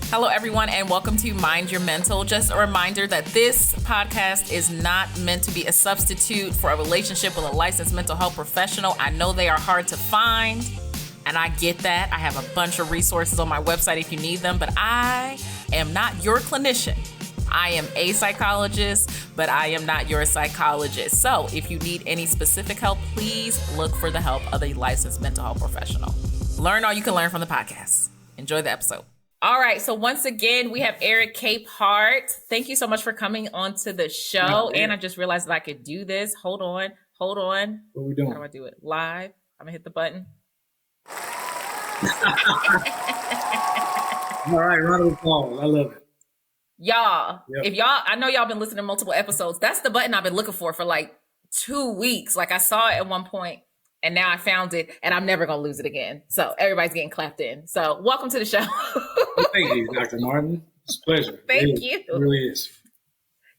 Hello, everyone, and welcome to Mind Your Mental. Just a reminder that this podcast is not meant to be a substitute for a relationship with a licensed mental health professional. I know they are hard to find, and I get that. I have a bunch of resources on my website if you need them, but I am not your clinician. I am a psychologist, but I am not your psychologist. So if you need any specific help, please look for the help of a licensed mental health professional. Learn all you can learn from the podcast. Enjoy the episode. All right. So once again, we have Eric Capehart. Thank you so much for coming onto the show. And I just realized that I could do this. Hold on. What are we doing? How do I do it? Live. I'm going to hit the button. All right. Round of applause. I love it. Y'all, I know y'all been listening to multiple episodes. That's the button I've been looking for like 2 weeks. Like I saw it at one point. And now I found it, and I'm never going to lose it again. So everybody's getting clapped in. So welcome to the show. Thank you, Dr. Martin. It's a pleasure. Thank you. It really is.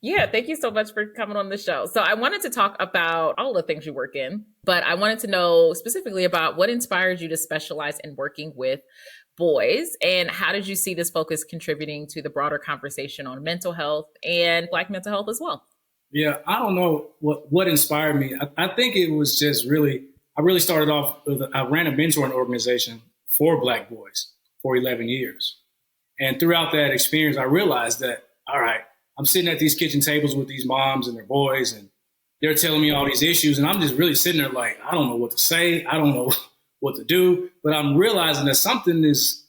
Yeah, thank you so much for coming on the show. So I wanted to talk about all the things you work in, but I wanted to know specifically about what inspired you to specialize in working with boys, and how did you see this focus contributing to the broader conversation on mental health and Black mental health as well? Yeah, I don't know what inspired me. I think it was just I really started off I ran a mentoring organization for Black boys for 11 years. And throughout that experience, I realized that, all right, I'm sitting at these kitchen tables with these moms and their boys, and they're telling me all these issues. And I'm just really sitting there like, I don't know what to say. I don't know what to do. But I'm realizing that something is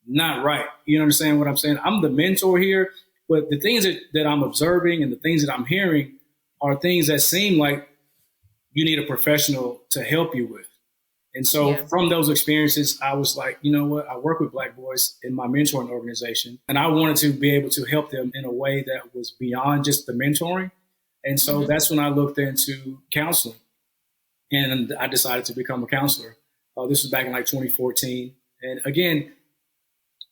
not right. You understand what I'm saying? I'm the mentor here, but the things that I'm observing and the things that I'm hearing are things that seem like you need a professional to help you with. And so from those experiences, I was like, you know what? I work with Black boys in my mentoring organization, and I wanted to be able to help them in a way that was beyond just the mentoring. And so that's when I looked into counseling, and I decided to become a counselor. This was back in like 2014. And again,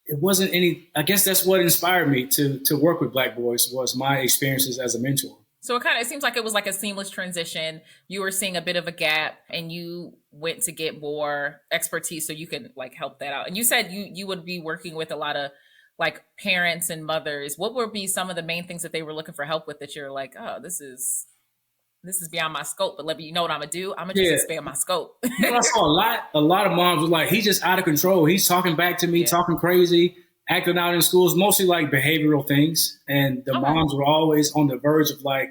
it wasn't I guess that's what inspired me to work with Black boys, was my experiences as a mentor. So it seems like it was like a seamless transition. You were seeing a bit of a gap, and you went to get more expertise so you can like help that out. And you said you would be working with a lot of like parents and mothers. What would be some of the main things that they were looking for help with that you're like, oh, this is beyond my scope, but let me, you know what I'm gonna do? I'm gonna just expand my scope. I saw a lot of moms were like, he's just out of control. He's talking back to me, talking crazy, acting out in schools, mostly like behavioral things. And the moms were always on the verge of like,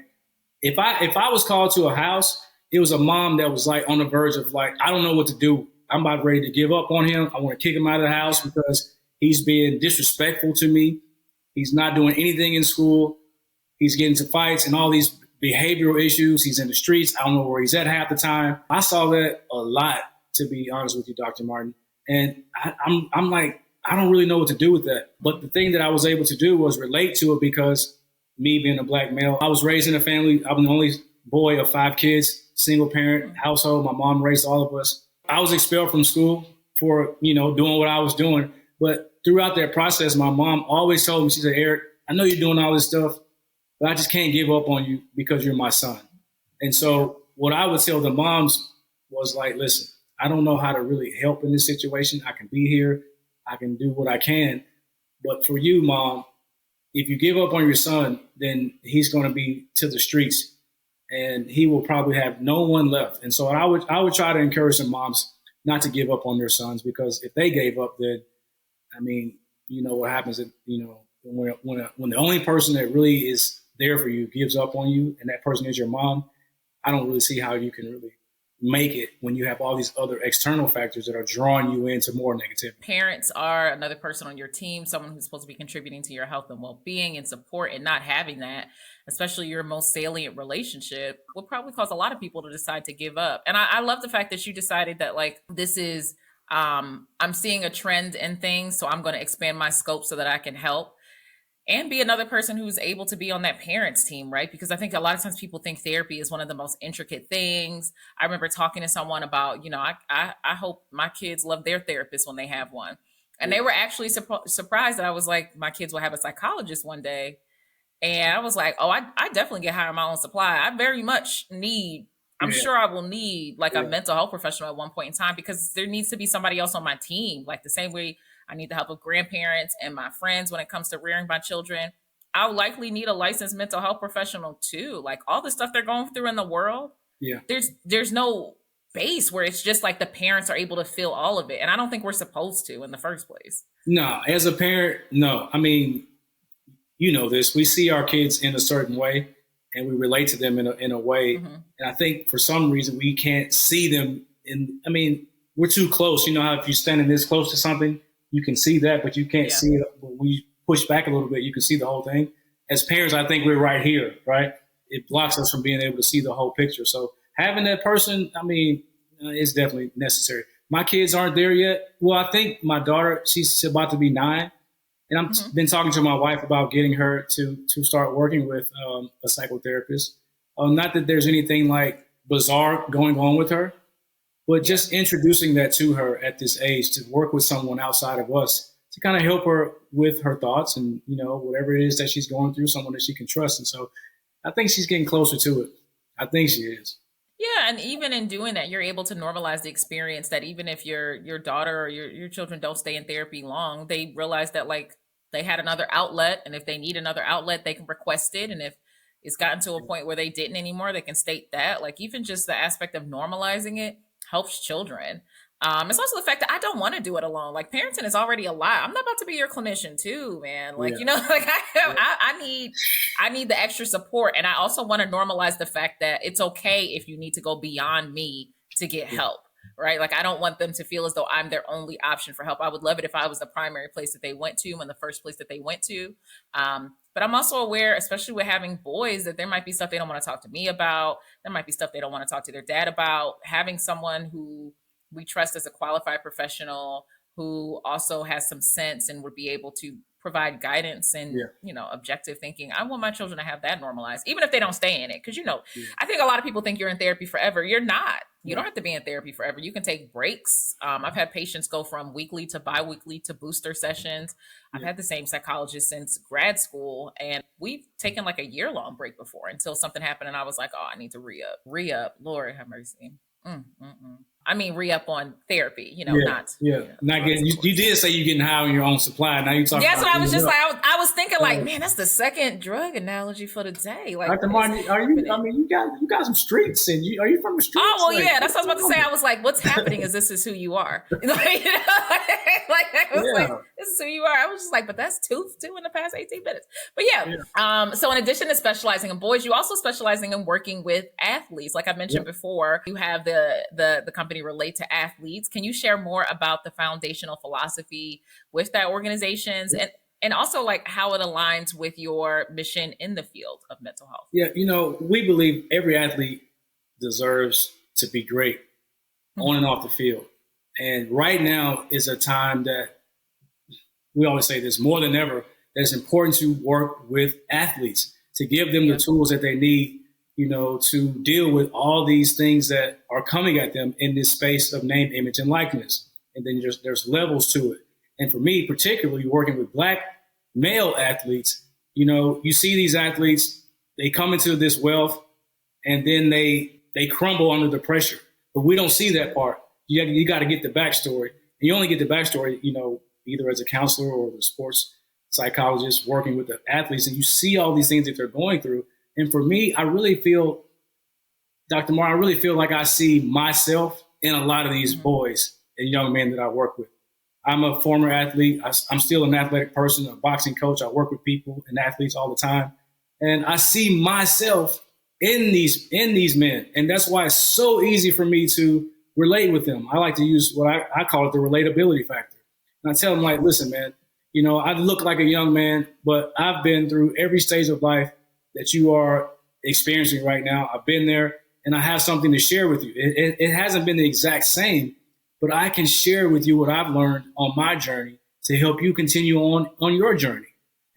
if I was called to a house, it was a mom that was like on the verge of like, I don't know what to do. I'm about ready to give up on him. I want to kick him out of the house because he's being disrespectful to me. He's not doing anything in school. He's getting into fights and all these behavioral issues. He's in the streets. I don't know where he's at half the time. I saw that a lot, to be honest with you, Dr. Martin. And I'm like, I don't really know what to do with that. But the thing that I was able to do was relate to it, because me being a Black male, I was raised in a family. I'm the only boy of 5 kids, single parent household. My mom raised all of us. I was expelled from school for, doing what I was doing. But throughout that process, my mom always told me, she said, Eric, I know you're doing all this stuff, but I just can't give up on you because you're my son. And so what I would tell the moms was like, listen, I don't know how to really help in this situation. I can be here. I can do what I can. But for you, Mom, if you give up on your son, then he's going to be to the streets, and he will probably have no one left. And so I would try to encourage the moms not to give up on their sons, because if they gave up, then, I mean, you know what happens, when the only person that really is there for you gives up on you, and that person is your mom, I don't really see how you can really make it when you have all these other external factors that are drawing you into more negativity. Parents are another person on your team, someone who's supposed to be contributing to your health and well-being and support, and not having that, especially your most salient relationship, will probably cause a lot of people to decide to give up. And I love the fact that you decided that like, this is, I'm seeing a trend in things, so I'm going to expand my scope so that I can help. And be another person who's able to be on that parents team, right? Because I think a lot of times people think therapy is one of the most intricate things. I remember talking to someone about, I hope my kids love their therapist when they have one. And they were actually surprised that I was like, my kids will have a psychologist one day. And I was like, oh, I definitely get higher my own supply. I very much need, I'm sure I will need like a mental health professional at one point in time, because there needs to be somebody else on my team. Like the same way I need the help of grandparents and my friends when it comes to rearing my children. I'll likely need a licensed mental health professional too. Like all the stuff they're going through in the world, Yeah. there's no base where it's just like the parents are able to feel all of it. And I don't think we're supposed to in the first place. No, as a parent, no. I mean, you know this. We see our kids in a certain way and we relate to them in a way. Mm-hmm. And I think for some reason we can't see them we're too close. You know how if you're standing this close to something, you can see that, but you can't see it. When we push back a little bit, you can see the whole thing. As parents, I think we're right here, right? It blocks us from being able to see the whole picture. So having that person, is definitely necessary. My kids aren't there yet. Well, I think my daughter, she's about to be 9. And I've been talking to my wife about getting her to start working with a psychotherapist. Not that there's anything like bizarre going on with her, but just introducing that to her at this age to work with someone outside of us to kind of help her with her thoughts and, whatever it is that she's going through, someone that she can trust. And so I think she's getting closer to it. I think she is. Yeah, and even in doing that, you're able to normalize the experience that even if your daughter or your children don't stay in therapy long, they realize that like they had another outlet, and if they need another outlet, they can request it. And if it's gotten to a point where they didn't anymore, they can state that. Like even just the aspect of normalizing it helps children. It's also the fact that I don't want to do it alone. Like parenting is already a lot. I'm not about to be your clinician too, man. Like, like I need the extra support. And I also want to normalize the fact that it's okay if you need to go beyond me to get help, right? Like I don't want them to feel as though I'm their only option for help. I would love it if I was the primary place that they went to and the first place that they went to. But I'm also aware, especially with having boys, that there might be stuff they don't want to talk to me about. There might be stuff they don't want to talk to their dad about. Having someone who we trust as a qualified professional who also has some sense and would be able to provide guidance and, objective thinking. I want my children to have that normalized, even if they don't stay in it. Cause I think a lot of people think you're in therapy forever. You're not. You don't have to be in therapy forever. You can take breaks. I've had patients go from weekly to biweekly to booster sessions. I've had the same psychologist since grad school, and we've taken like a year-long break before until something happened. And I was like, oh, I need to re-up. Lord have mercy. I mean, re-up on therapy, not getting, you did say you're getting high on your own supply. Now you're talking that's what I was just like, I was thinking like, man, that's the second drug analogy for the day. Like, Dr. Martin, you got some streets and are you from the streets? Oh, well, yeah, that's what I was about to say. I was like, what's happening is this is who you are. Like, this is who you are. I was just like, but that's two in the past 18 minutes. But so in addition to specializing in boys, you also specializing in working with athletes. Like I mentioned before, you have the company Relate to Athletes. Can you share more about the foundational philosophy with that organizations and also like how it aligns with your mission in the field of mental health? Yeah, we believe every athlete deserves to be great on and off the field. And right now is a time that we always say this more than ever, that it's important to work with athletes to give them the tools that they need to deal with all these things that are coming at them in this space of name, image, and likeness. And then there's levels to it. And for me, particularly working with Black male athletes, you see these athletes, they come into this wealth and then they crumble under the pressure. But we don't see that part. You got to get the backstory. And you only get the backstory, either as a counselor or the sports psychologist working with the athletes. And you see all these things that they're going through. And for me, I really feel, Dr. Mar, like I see myself in a lot of these boys and young men that I work with. I'm a former athlete. I'm still an athletic person, a boxing coach. I work with people and athletes all the time. And I see myself in these men. And that's why it's so easy for me to relate with them. I like to use what I call it the relatability factor. And I tell them like, listen, man, I look like a young man, but I've been through every stage of life that you are experiencing right now. I've been there and I have something to share with you. It hasn't been the exact same, but I can share with you what I've learned on my journey to help you continue on your journey.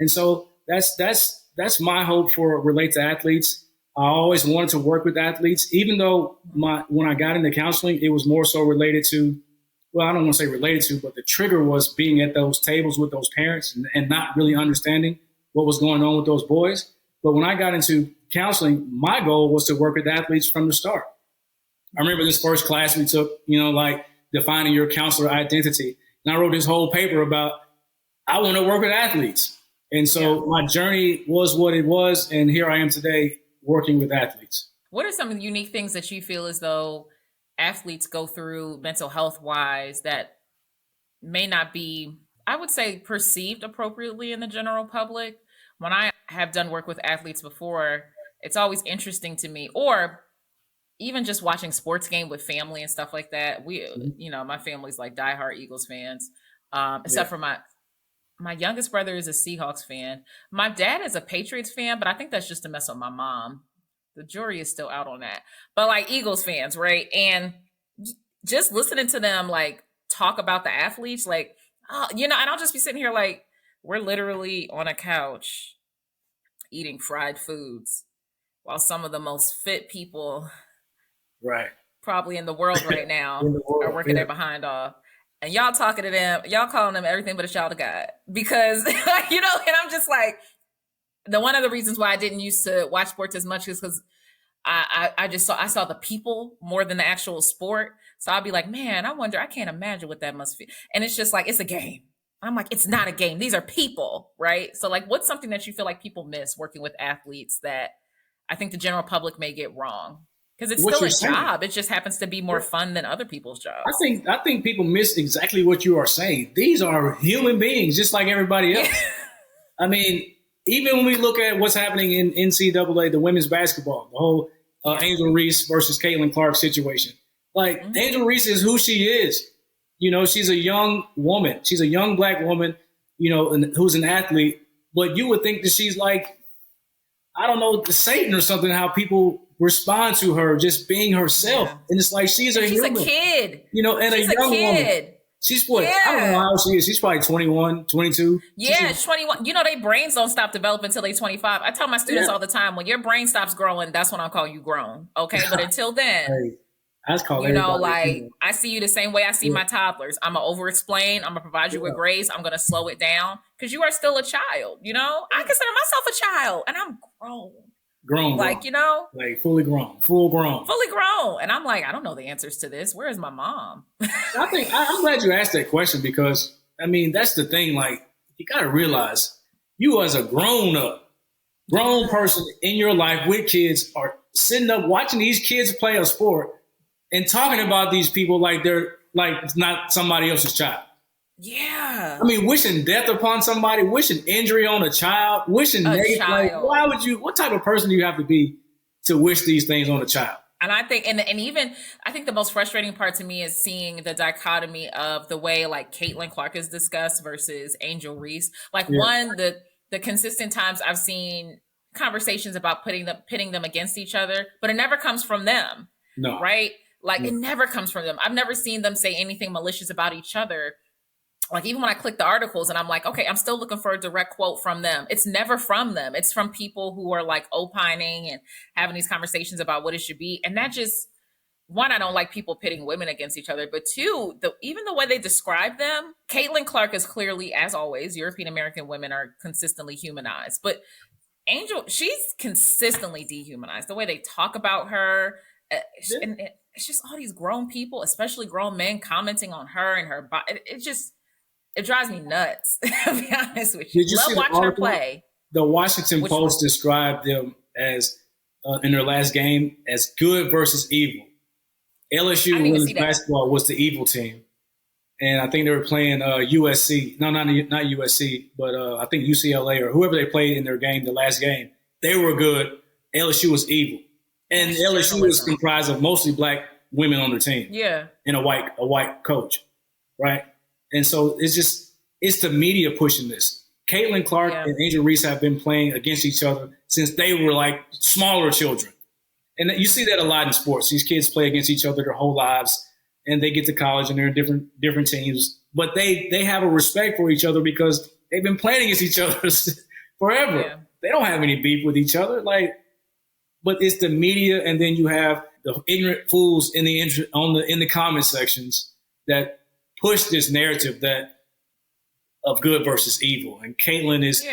And so that's my hope for Relate to Athletes. I always wanted to work with athletes, even though when I got into counseling, it was more so related to, well, I don't want to say related to, but the trigger was being at those tables with those parents and not really understanding what was going on with those boys. But when I got into counseling, my goal was to work with athletes from the start. I remember this first class we took, like defining your counselor identity. And I wrote this whole paper about, I want to work with athletes. And so my journey was what it was. And here I am today working with athletes. What are some of the unique things that you feel as though athletes go through mental health wise that may not be, I would say, perceived appropriately in the general public? When I have done work with athletes before, it's always interesting to me, or even just watching sports game with family and stuff like that. My family's like diehard Eagles fans, except for my youngest brother is a Seahawks fan. My dad is a Patriots fan, but I think that's just to mess with my mom. The jury is still out on that. But like Eagles fans, right? And just listening to them like talk about the athletes, like, and I'll just be sitting here like, we're literally on a couch eating fried foods while some of the most fit people probably in the world right now are working their behind off. And y'all talking to them, y'all calling them everything but a child of God. Because, and I'm just like, one of the reasons why I didn't used to watch sports as much is because I saw the people more than the actual sport. So I'll be like, man, I can't imagine what that must feel. And it's just like, it's a game. I'm like, it's not a game. These are people, right? So like, what's something that you feel like people miss working with athletes that I think the general public may get wrong? Because it's still a job. It just happens to be more fun than other people's jobs. I think people miss exactly what you are saying. These are human beings, just like everybody else. I mean, even when we look at what's happening in NCAA, the women's basketball, the whole Angel Reese versus Caitlin Clark situation. Like, Angel Reese is who she is. She's a young woman. She's a young Black woman, and who's an athlete. But you would think that she's like, I don't know, Satan or something, how people respond to her just being herself. Yeah. And it's like, she's a kid. And she's a young woman. She's what? I don't know how old she is. She's probably 21, 22. Yeah, she's 21. Their brains don't stop developing until they're 25. I tell my students all the time, when your brain stops growing, that's when I'll call you grown. Okay. But until then, hey, I I see you the same way I see my toddlers. I'm going to over-explain. I'm going to provide you with grace. I'm going to slow it down because you are still a child. I consider myself a child and I'm grown. Like, like fully grown. And I'm like, I don't know the answers to this. Where is my mom? I'm glad you asked that question because, that's the thing. Like, you got to realize you as a grown person in your life with kids are sitting up watching these kids play a sport and talking about these people like they're like it's not somebody else's child. Yeah. Wishing death upon somebody, wishing injury on a child, wishing negative. Like, why would you? What type of person do you have to be to wish these things on a child? And I think, and even I think the most frustrating part to me is seeing the dichotomy of the way like Caitlin Clark is discussed versus Angel Reese. Like the consistent times I've seen conversations about pitting them against each other, but it never comes from them. No. Right? Like it never comes from them. I've never seen them say anything malicious about each other. Like even when I click the articles and I'm like, okay, I'm still looking for a direct quote from them. It's never from them. It's from people who are like opining and having these conversations about what it should be. And that just, one, I don't like people pitting women against each other. But two, even the way they describe them, Caitlin Clark is clearly, as always, European American women are consistently humanized. But Angel, she's consistently dehumanized. The way they talk about her, and it's just all these grown people, especially grown men, commenting on her and her body. It drives me nuts, to be honest with you. Love watching her play. The Washington Post described them as, in their last game, as good versus evil. LSU women's basketball was the evil team. And I think they were playing USC. No, not USC, but I think UCLA or whoever they played in their game, the last game. They were good. LSU was evil. And LSU was comprised of mostly Black women on their team. Yeah. And a white coach, right? And so it's the media pushing this. Caitlin Clark and Angel Reese have been playing against each other since they were like smaller children. And you see that a lot in sports. These kids play against each other their whole lives and they get to college and they're in different teams. But they have a respect for each other because they've been playing against each other forever. Yeah. They don't have any beef with each other. But it's the media, and then you have the ignorant fools in the comment sections that push this narrative of good versus evil. And Caitlin is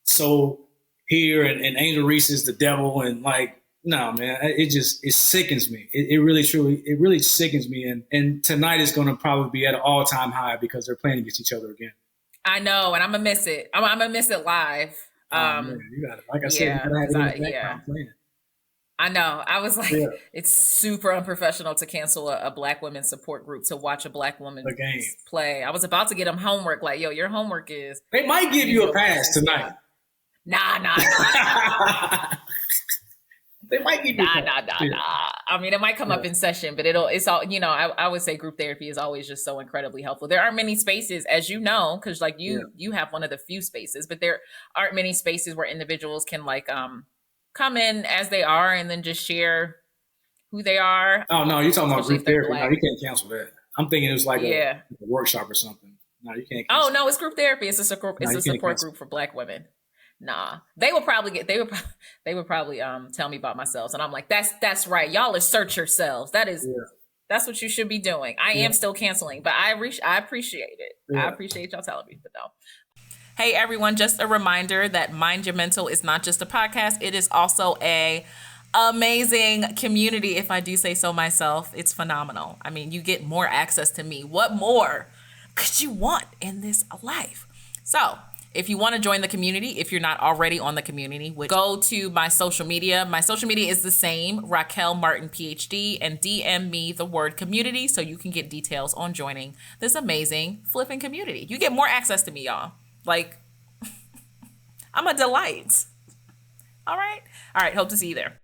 so here, and Angel Reese is the devil, and like No, man, it sickens me. It really truly it really sickens me. And tonight is going to probably be at an all time high because they're playing against each other again. I know, and I'm gonna miss it. I'm gonna miss it live. Man, you got it. Like I said, you Yeah, gotta have it in the background yeah. playing. I know. I was like, Yeah, it's super unprofessional to cancel a Black women's support group to watch a Black woman the game. play. I was about to get them homework. Like, yo, your homework is They might give you a pass tonight. Nah. They might give you Nah. I mean, it might come up in session, but it's all, I would say group therapy is always just so incredibly helpful. There aren't many spaces, as you know, because like you have one of the few spaces, but there aren't many spaces where individuals can like come in as they are and then just share who they are. Oh no, you're talking about Especially group if they're therapy. No, Black. you can't cancel that. I'm thinking it was like a workshop or something. No, you can't cancel. Oh no, it's group therapy. It's a support cancel. group for Black women. Nah, they would probably tell me about myself, and I'm like, that's right. Y'all assert yourselves. That's what you should be doing. I am still canceling, but I appreciate it. I appreciate y'all telling me, but no. Hey everyone, just a reminder that Mind Your Mental is not just a podcast. It is also a amazing community, if I do say so myself. It's phenomenal. I mean, you get more access to me. What more could you want in this life? So if you want to join the community, if you're not already on the community, go to my social media. My social media is the same, Raquel Martin, PhD, and DM me the word community so you can get details on joining this amazing flipping community. You get more access to me, y'all. Like, I'm a delight. All right. Hope to see you there.